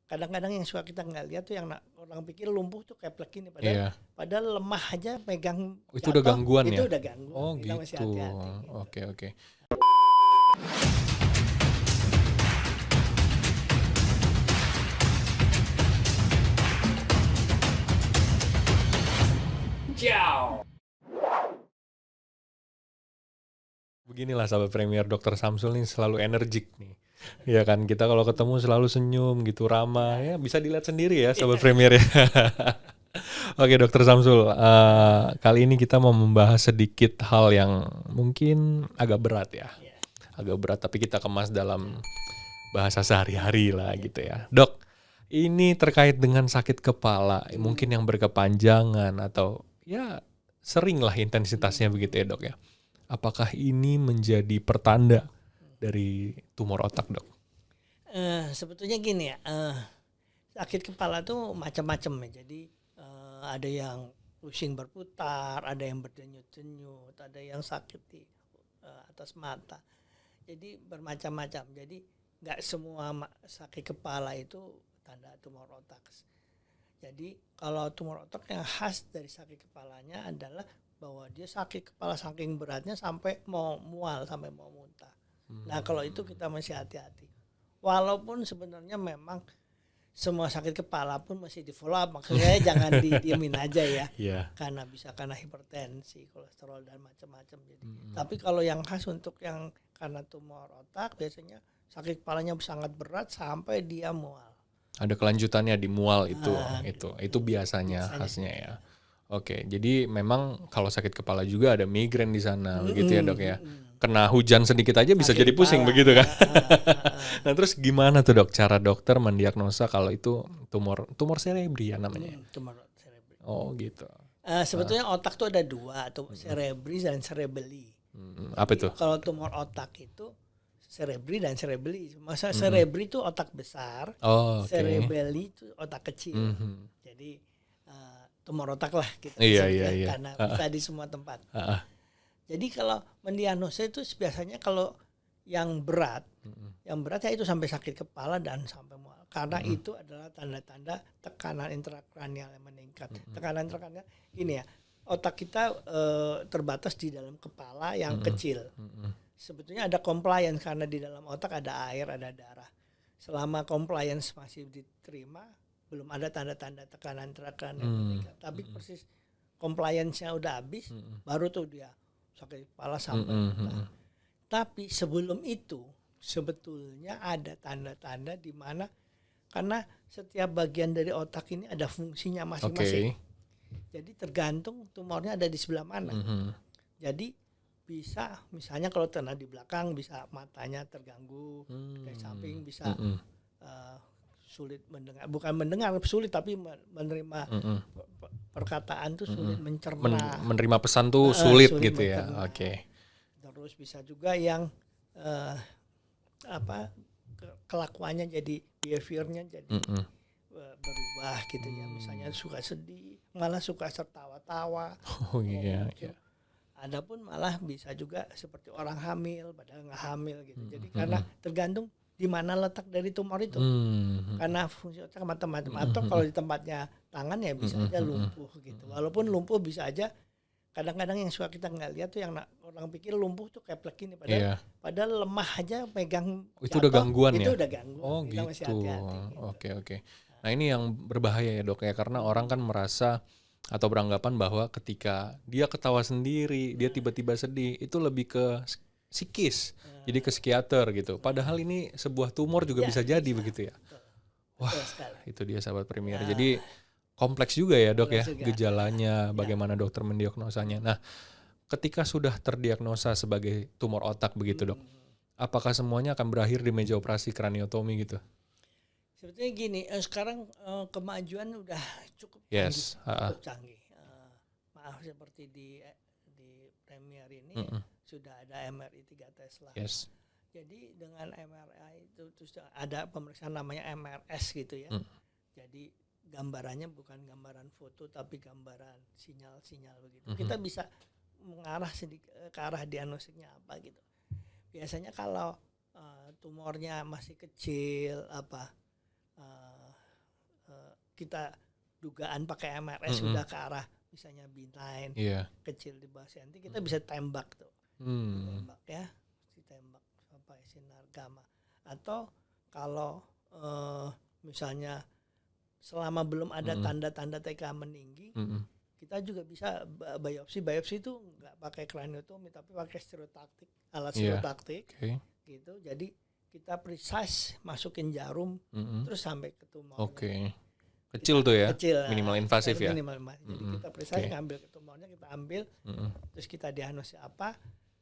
kadang-kadang yang suka kita nggak lihat tuh yang orang pikir lumpuh tuh keplek ini, padahal lemah aja pegang itu udah gangguan itu ya? udah gangguan. Oh Kita gitu. masih hati-hati, gitu. Oke. Beginilah sahabat Premier, Dr. Samsul nih selalu energik nih. Ya kan, kita kalau ketemu selalu senyum gitu, ramah ya, bisa dilihat sendiri ya sahabat Premier ya. Oke Dr. Samsul, kali ini kita mau membahas sedikit hal yang mungkin agak berat ya. Agak berat tapi kita kemas dalam bahasa sehari-hari lah gitu ya. Dok, ini terkait dengan sakit kepala, mungkin yang berkepanjangan atau ya sering lah intensitasnya begitu ya dok ya. Apakah ini menjadi pertanda dari tumor otak, Dok? Sebetulnya gini ya, sakit kepala tuh macam-macam ya. Jadi ada yang pusing berputar, ada yang berdenyut-denyut, ada yang sakit di atas mata. Jadi bermacam-macam. Jadi nggak semua sakit kepala itu tanda tumor otak. Jadi kalau tumor otak yang khas dari sakit kepalanya adalah bahwa dia sakit kepala saking beratnya sampai mau mual, sampai mau muntah. Nah kalau itu kita masih hati-hati. Walaupun sebenarnya memang semua sakit kepala pun masih di follow up, maksudnya jangan didiemin aja ya. Karena bisa karena hipertensi, kolesterol dan macam-macam. Jadi, tapi kalau yang khas untuk yang karena tumor otak biasanya sakit kepalanya sangat berat sampai dia mual. Ada kelanjutannya di mual itu biasanya khasnya ya. Oke, jadi memang kalau sakit kepala juga ada migrain di sana, begitu ya dok ya. Kena hujan sedikit aja bisa sakit jadi pusing kepala, begitu kan? Nah terus gimana tuh dok cara dokter mendiagnosa kalau itu tumor cerebri ya namanya? Tumor cerebri. Oh gitu. Sebetulnya otak tuh ada dua, cerebri dan cerebelli. Apa itu? Kalau tumor otak itu cerebri dan cerebelli. Masa cerebri itu otak besar, cerebelli itu otak kecil. Jadi tumor otak lah kita iya. Karena bisa di semua tempat. Jadi kalau mendiagnosa itu biasanya kalau yang berat ya itu sampai sakit kepala dan sampai mual. Karena itu adalah tanda-tanda tekanan intrakranial yang meningkat. Tekanan intrakranial ini ya, otak kita terbatas di dalam kepala yang kecil. Sebetulnya ada compliance karena di dalam otak ada air, ada darah. Selama compliance masih diterima, belum ada tanda-tanda tekanan intrakranial meningkat. Tapi persis compliance-nya udah habis, baru tuh dia sakit kepala sampai muntah. Tapi sebelum itu sebetulnya ada tanda-tanda di mana karena setiap bagian dari otak ini ada fungsinya masing-masing. Jadi tergantung tumornya ada di sebelah mana. Jadi bisa misalnya kalau kena di belakang bisa matanya terganggu, dari samping bisa sulit mendengar, bukan mendengar sulit tapi menerima perkataan tuh sulit mencerna. Menerima pesan tuh sulit gitu mencerna. Ya. Oke. Terus bisa juga yang kelakuannya jadi behaviornya jadi berubah gitu ya. Misalnya suka sedih, malah suka tertawa-tawa. Oh iya. Adapun malah bisa juga seperti orang hamil padahal nggak hamil gitu. Jadi karena tergantung di mana letak dari tumor itu. Karena fungsi otak macam-macam. Atau kalau di tempatnya tangan ya bisa aja lumpuh gitu. Walaupun lumpuh bisa aja kadang-kadang yang suka kita nggak lihat tuh yang orang pikir lumpuh tuh keplek ini padahal lemah aja pegang itu udah gangguan itu ya? udah gangguan. Oh kita gitu. Masih hati-hati, gitu. Oke. Nah ini yang berbahaya ya dok ya, karena orang kan merasa atau beranggapan bahwa ketika dia ketawa sendiri, dia tiba-tiba sedih, itu lebih ke psikis, jadi ke psikiater gitu. Padahal ini sebuah tumor juga bisa jadi begitu ya. Wah, itu dia sahabat Premier. Jadi kompleks juga ya dok ya gejalanya, bagaimana dokter mendiagnosanya. Nah, ketika sudah terdiagnosa sebagai tumor otak begitu dok, apakah semuanya akan berakhir di meja operasi kraniotomi gitu? Sebetulnya gini, sekarang kemajuan udah cukup canggih. Maaf seperti di Premier ini sudah ada MRI 3 Tesla. Jadi dengan MRI itu terus ada pemeriksaan namanya MRS gitu ya. Jadi gambarannya bukan gambaran foto tapi gambaran sinyal-sinyal begitu. Kita bisa mengarah sedikit ke arah diagnostiknya apa gitu. Biasanya kalau tumornya masih kecil kita dugaan pakai MRS sudah ke arah misalnya B9 kecil di bawah senti, kita bisa tembak tuh. Tembak ya, ditembak sampai sinar gamma. Atau kalau misalnya selama belum ada tanda-tanda TK meninggi, kita juga bisa biopsi. Biopsi itu nggak pakai craniotomy tapi pakai stereotaktik, alat stereotaktik gitu. Jadi kita precise masukin jarum terus sampai ke tumornya. Kecil tuh ya, minimal invasif ya. Jadi kita precise ngambil ke tumornya, kita ambil, terus kita diagnosis apa.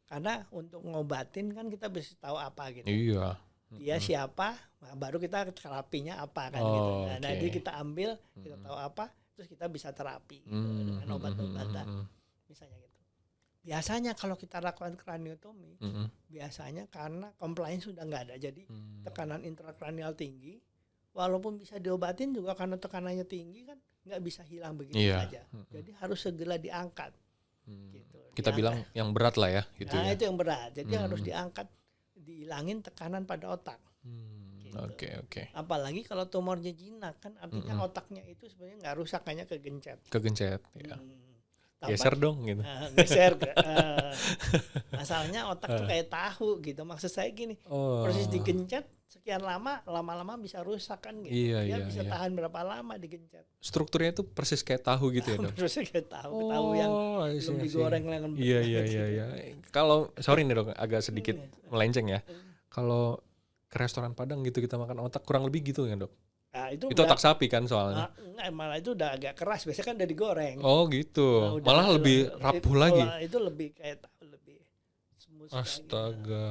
Karena untuk ngobatin kan kita bisa tahu apa gitu. Iya. Dia siapa, nah baru kita terapinya apa kan gitu. Nah, jadi kita ambil, kita tahu apa, terus kita bisa terapi gitu, dengan obat-obatan, misalnya gitu. Biasanya kalau kita lakukan craniotomy, biasanya karena compliance sudah nggak ada, jadi tekanan intrakranial tinggi. Walaupun bisa diobatin juga karena tekanannya tinggi kan nggak bisa hilang begitu saja. Jadi harus segera diangkat. Gitu. Kita bilang yang berat lah ya. Gitu nah ya. itu yang berat. Jadi harus diangkat, dihilangin tekanan pada otak. Gitu. Oke. Apalagi kalau tumornya jinak kan artinya otaknya itu sebenarnya nggak rusak, hanya kegencet. Ya. Geser dong gitu. Geser. Masalahnya otak tuh kayak tahu gitu. Maksud saya gini, proses digencet sekian lama-lama bisa rusak kan gitu. Dia bisa tahan berapa lama digencet. Strukturnya itu persis kayak tahu gitu ya dok? Persis kayak tahu yang belum digoreng. Iya. Kalau, sorry nih dok, agak sedikit melenceng ya. Kalau ke restoran Padang gitu kita makan otak kurang lebih gitu ya dok? Nah, itu otak sapi kan soalnya. Enggak, malah itu udah agak keras. Biasanya kan udah digoreng. Oh gitu. Nah, malah lebih rapuh lagi. Itu lebih kayak lebih smooth. Astaga.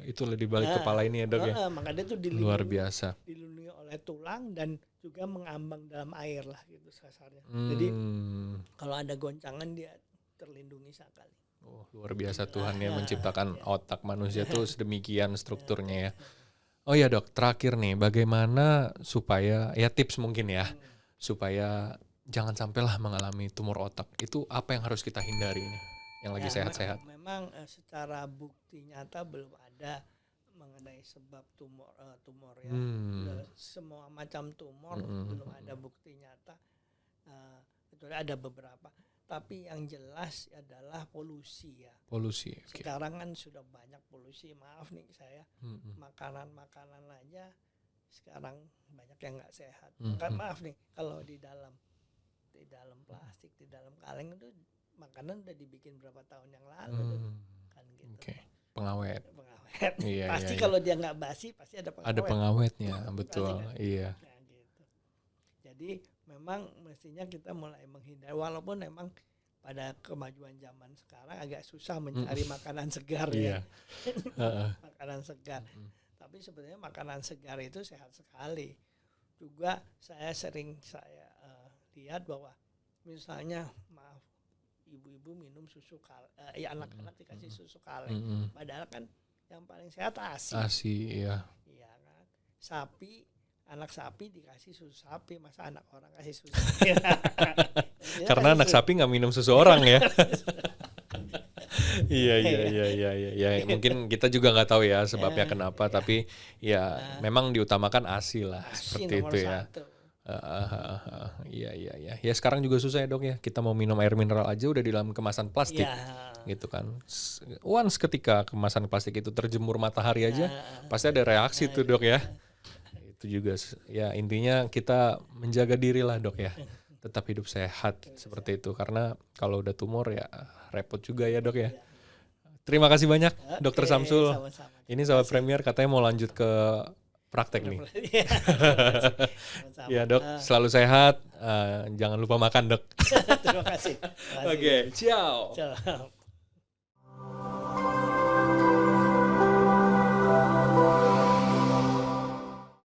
Itu lebih balik kepala ini ya dok ya. Makanya itu luar biasa. Dilindungi oleh tulang dan juga mengambang dalam air lah gitu kasarnya. Jadi kalau ada goncangan dia terlindungi sekali. Oh, luar biasa Tuhan yang menciptakan otak manusia tuh sedemikian strukturnya ya. Oh ya dok, terakhir nih, bagaimana supaya, ya tips mungkin ya, supaya jangan sampailah mengalami tumor otak. Itu apa yang harus kita hindari nih, yang lagi sehat-sehat? Memang secara bukti nyata belum ada mengenai sebab tumor ya. Semua macam tumor belum ada bukti nyata. Kecuali ada beberapa. Tapi yang jelas adalah polusi ya. Polusi. Sekarang kan sudah banyak polusi. Maaf nih saya, makanan aja sekarang banyak yang nggak sehat. Maaf nih, kalau di dalam plastik, di dalam kaleng itu makanan udah dibikin berapa tahun yang lalu, kan gitu. Pengawet. Iya, pasti kalau dia nggak basi pasti ada pengawet. Ada pengawetnya, betul. Iya. Nah, gitu. Jadi memang mestinya kita mulai menghindari, walaupun memang pada kemajuan zaman sekarang agak susah mencari makanan segar ya. Makanan segar. Tapi sebenarnya makanan segar itu sehat sekali. Juga saya lihat bahwa misalnya ibu-ibu minum susu anak-anak dikasih susu kaleng. Padahal kan yang paling sehat ASI. ASI, iya. Iya kan. Anak sapi dikasih susu sapi, masa anak orang kasih susu sapi? Karena anak sapi nggak minum susu orang ya. Iya. Mungkin kita juga nggak tahu ya sebabnya kenapa, tapi ya memang diutamakan ASI lah, seperti itu ya. Iya. Ya sekarang juga susah ya dok ya. Kita mau minum air mineral aja udah di dalam kemasan plastik, gitu kan. Once ketika kemasan plastik itu terjemur matahari aja, pasti ada reaksi tuh dok ya. Itu juga ya intinya kita menjaga diri lah dok ya, tetap hidup sehat seperti itu, karena kalau udah tumor ya repot juga ya dok ya. Terima kasih banyak Dokter Samsul. Sama-sama. Ini sahabat Premier katanya mau lanjut ke praktek nih. Ya dok, selalu sehat, jangan lupa makan dok. Terima kasih. Oke, ciao.